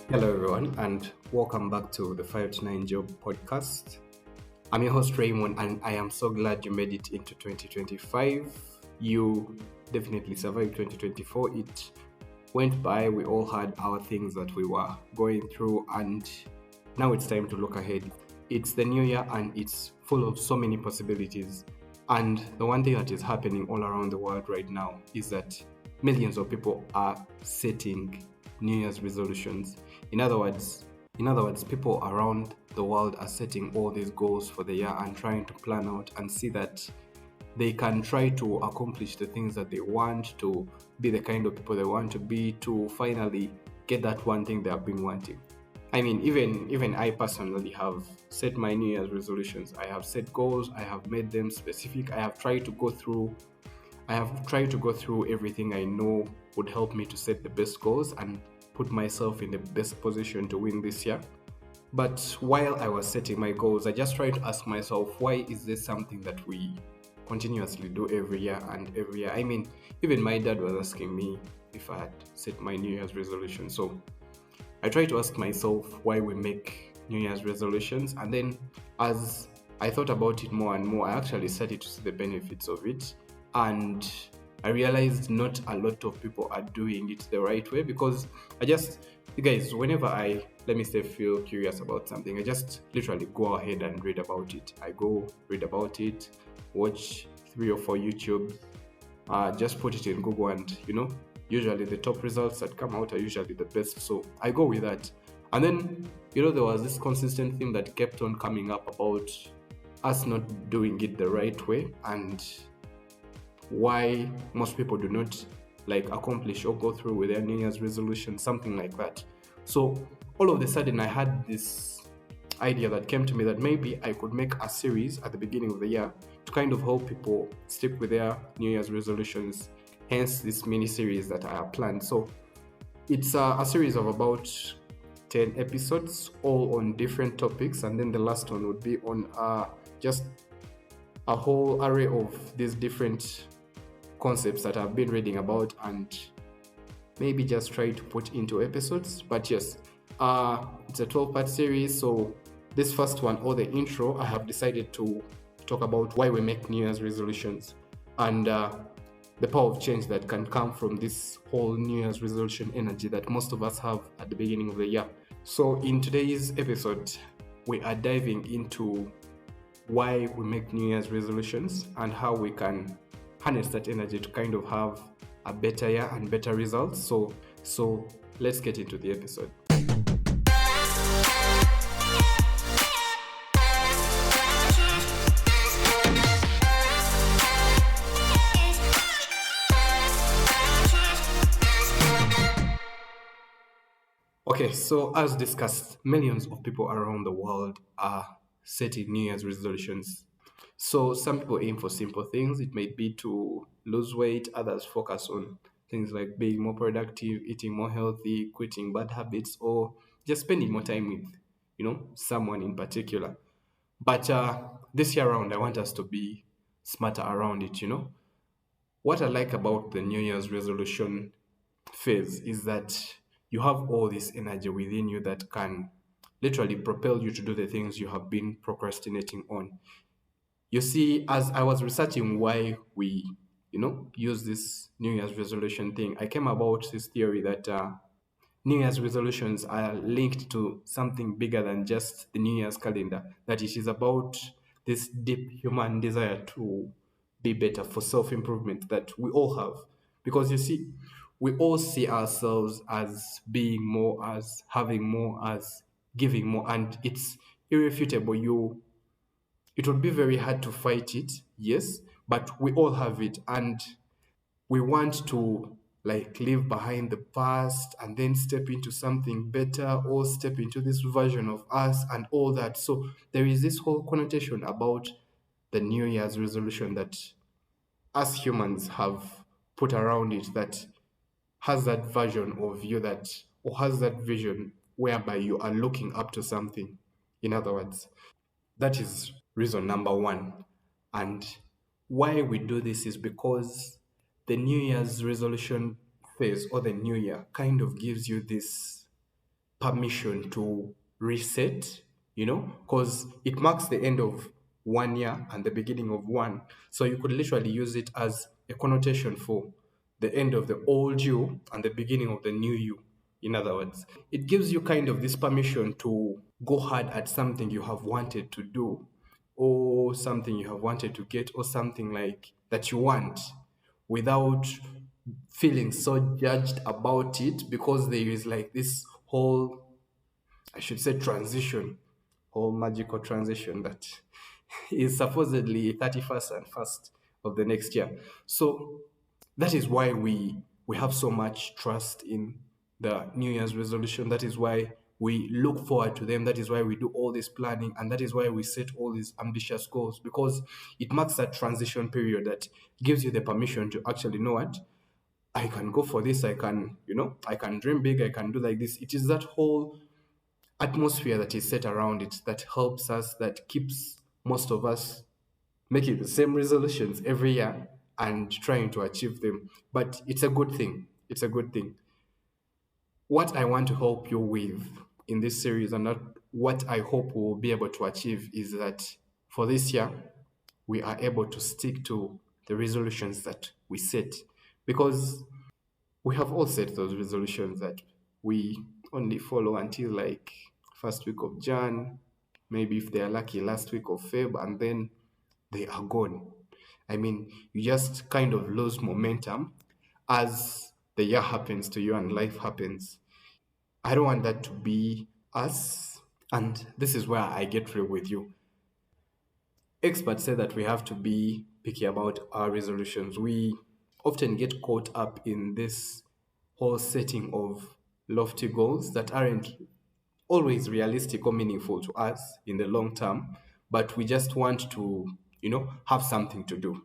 Hello, everyone, and welcome back to the 5 to 9 Job podcast. I'm your host, Raymond, and I am so glad you made it into 2025. You definitely survived 2024. It went by, we all had our things that we were going through, and now it's time to look ahead. It's the new year, and it's full of so many possibilities. And the one thing that is happening all around the world right now is that millions of people are setting New Year's resolutions. In other words, people around the world are setting all these goals for the year and trying to plan out and see that they can try to accomplish the things that they want, to be the kind of people they want to be, to finally get that one thing they have been wanting. I mean, even I personally have set my New Year's resolutions. I have set goals. I have made them specific. I have tried to go through everything I know would help me to set the best goals and put myself in the best position to win this year. But while I was setting my goals, I just tried to ask myself, why is this something that we continuously do every year and every year? I mean, even my dad was asking me if I had set my New Year's resolution. So I try to ask myself why we make New Year's resolutions, and then as I thought about it more and more, I actually started to see the benefits of it, and I realized not a lot of people are doing it the right way because you guys, whenever I let me say feel curious about something, I just literally go ahead and read about it. I go read about it, watch 3 or 4 YouTube, just put it in Google, and usually the top results that come out are usually the best. So I go with that. And then, there was this consistent theme that kept on coming up about us not doing it the right way and why most people do not accomplish or go through with their New Year's resolution, something like that. So all of a sudden I had this idea that came to me that maybe I could make a series at the beginning of the year to kind of help people stick with their New Year's resolutions, hence this mini series that I have planned. So it's a series of about 10 episodes, all on different topics, and then the last one would be on just a whole array of these different concepts that I've been reading about and maybe just try to put into episodes. But yes, it's a 12-part series. So this first one, or the intro, I have decided to talk about why we make New Year's resolutions and the power of change that can come from this whole New Year's resolution energy that most of us have at the beginning of the year. So in today's episode, we are diving into why we make New Year's resolutions and how we can harness that energy to kind of have a better year and better results. So let's get into the episode. Okay, so as discussed, millions of people around the world are setting New Year's resolutions. So some people aim for simple things. It might be to lose weight. Others focus on things like being more productive, eating more healthy, quitting bad habits, or just spending more time with, someone in particular. But this year around, I want us to be smarter around it. What I like about the New Year's resolution phase is that you have all this energy within you that can literally propel you to do the things you have been procrastinating on. You see, as I was researching why we, use this New Year's resolution thing, I came about this theory that New Year's resolutions are linked to something bigger than just the New Year's calendar, that it is about this deep human desire to be better, for self improvement that we all have. Because you see, we all see ourselves as being more, as having more, as giving more, and it's irrefutable. It would be very hard to fight it, yes, but we all have it, and we want to leave behind the past and then step into something better or step into this version of us and all that. So there is this whole connotation about the New Year's resolution that us humans have put around it, that has that version of you, that or has that vision whereby you are looking up to something. In other words, that is reason number one. And why we do this is because the New Year's resolution phase or the new year kind of gives you this permission to reset, because it marks the end of 1 year and the beginning of one. So you could literally use it as a connotation for the end of the old you and the beginning of the new you. In other words, it gives you kind of this permission to go hard at something you have wanted to do, or something you have wanted to get, or something like that you want, without feeling so judged about it, because there is like this whole, I should say, transition, whole magical transition that is supposedly 31st and 1st of the next year. So that is why we have so much trust in the New Year's resolution. That is why we look forward to them. That is why we do all this planning, and that is why we set all these ambitious goals, because it marks that transition period that gives you the permission to actually know what I can go for this. I can, I can dream big. I can do like this. It is that whole atmosphere that is set around it that helps us, that keeps most of us making the same resolutions every year and trying to achieve them. But it's a good thing. It's a good thing. What I want to help you with in this series, and not what I hope we will be able to achieve, is that for this year, we are able to stick to the resolutions that we set. Because we have all set those resolutions that we only follow until like first week of Jan, maybe if they are lucky, last week of Feb, and then they are gone. I mean, you just kind of lose momentum as the year happens to you and life happens. I don't want that to be us. And this is where I get real with you. Experts say that we have to be picky about our resolutions. We often get caught up in this whole setting of lofty goals that aren't always realistic or meaningful to us in the long term, but we just want to, have something to do.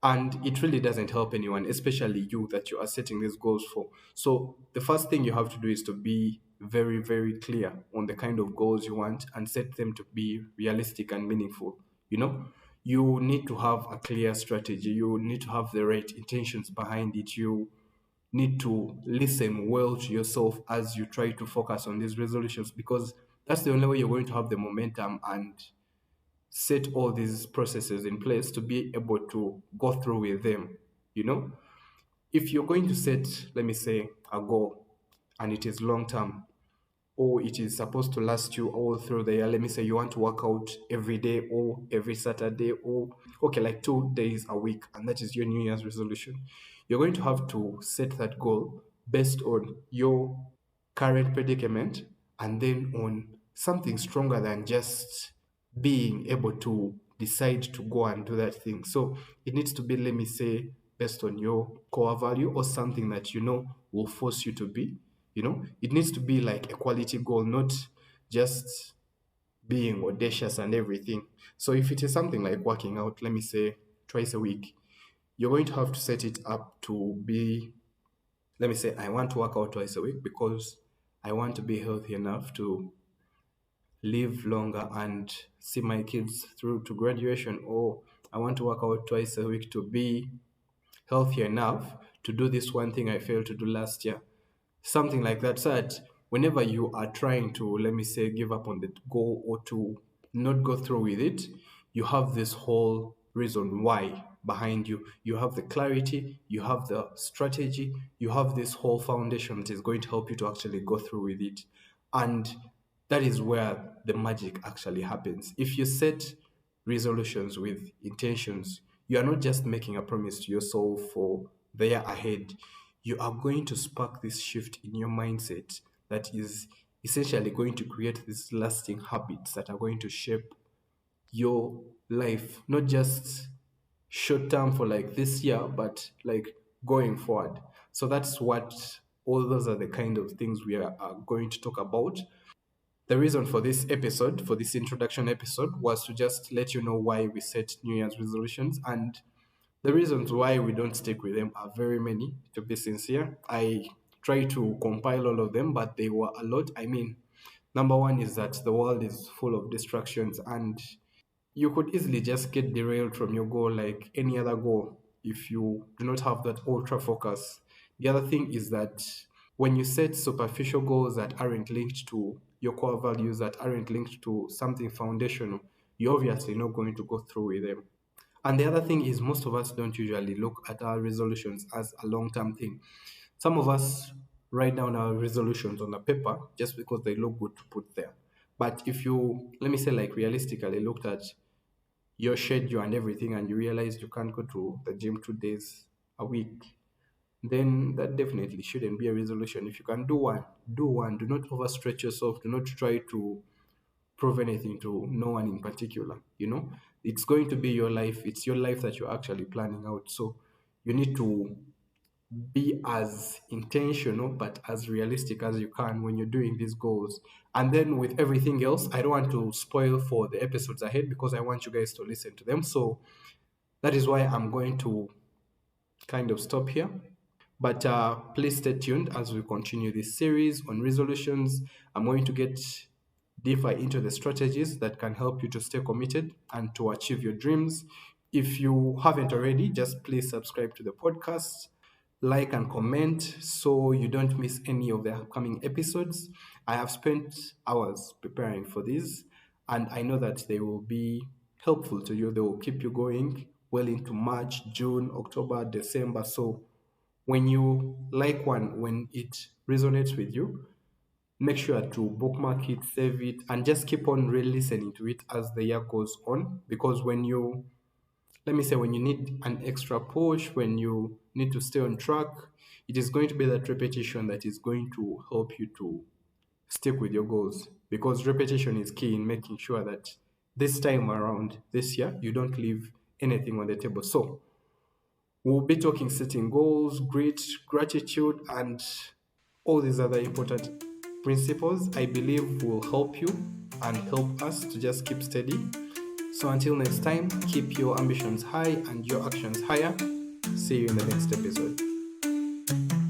And it really doesn't help anyone, especially you that you are setting these goals for. So the first thing you have to do is to be very, very clear on the kind of goals you want and set them to be realistic and meaningful. You need to have a clear strategy. You need to have the right intentions behind it. You need to listen well to yourself as you try to focus on these resolutions, because that's the only way you're going to have the momentum and set all these processes in place to be able to go through with them. You know, if you're going to set, let me say, a goal and it is long term, or it is supposed to last you all through the year. Let me say you want to work out every day or every Saturday, or okay, like 2 days a week, and that is your New Year's resolution. You're going to have to set that goal based on your current predicament, and then on something stronger than just being able to decide to go and do that thing. So it needs to be, let me say, based on your core value, or something that will force you to be. It needs to be like a quality goal, not just being audacious and everything. So if it is something like working out, let me say twice a week, you're going to have to set it up to be, let me say, I want to work out twice a week because I want to be healthy enough to live longer and see my kids through to graduation, or I want to work out twice a week to be healthy enough to do this one thing I failed to do last year. Something like that, so that whenever you are trying to, let me say, give up on the goal or to not go through with it, you have this whole reason why behind you. You have the clarity, you have the strategy, you have this whole foundation that is going to help you to actually go through with it. And that is where the magic actually happens. If you set resolutions with intentions, you are not just making a promise to yourself for the year ahead. You are going to spark this shift in your mindset that is essentially going to create these lasting habits that are going to shape your life, not just short term for like this year, but like going forward. So that's what, all those are the kind of things we are going to talk about. The reason for this episode, for this introduction episode, was to just let you know why we set New Year's resolutions, and the reasons why we don't stick with them are very many, to be sincere. I try to compile all of them, but they were a lot. I mean, number one is that the world is full of distractions, and you could easily just get derailed from your goal like any other goal if you do not have that ultra focus. The other thing is that when you set superficial goals that aren't linked to your core values, that aren't linked to something foundational, you're obviously not going to go through with them. And the other thing is, most of us don't usually look at our resolutions as a long term thing. Some of us write down our resolutions on a paper just because they look good to put there. But if you, let me say, like realistically, looked at your schedule and everything, and you realize you can't go to the gym 2 days a week, then that definitely shouldn't be a resolution. If you can do one, do one. Do not overstretch yourself. Do not try to prove anything to no one in particular. It's going to be your life. It's your life that you're actually planning out. So you need to be as intentional but as realistic as you can when you're doing these goals. And then with everything else, I don't want to spoil for the episodes ahead because I want you guys to listen to them. So that is why I'm going to kind of stop here. But please stay tuned as we continue this series on resolutions. I'm going to get deeper into the strategies that can help you to stay committed and to achieve your dreams. If you haven't already, just please subscribe to the podcast, like and comment so you don't miss any of the upcoming episodes. I have spent hours preparing for these, and I know that they will be helpful to you. They will keep you going well into March, June, October, December. So when you like one, when it resonates with you, make sure to bookmark it, save it, and just keep on re-listening to it as the year goes on. Because when you, let me say, when you need an extra push, when you need to stay on track, it is going to be that repetition that is going to help you to stick with your goals. Because repetition is key in making sure that this time around, this year, you don't leave anything on the table. So we'll be talking setting goals, grit, gratitude, and all these other important principles I believe will help you and help us to just keep steady. So until next time, keep your ambitions high and your actions higher. See you in the next episode.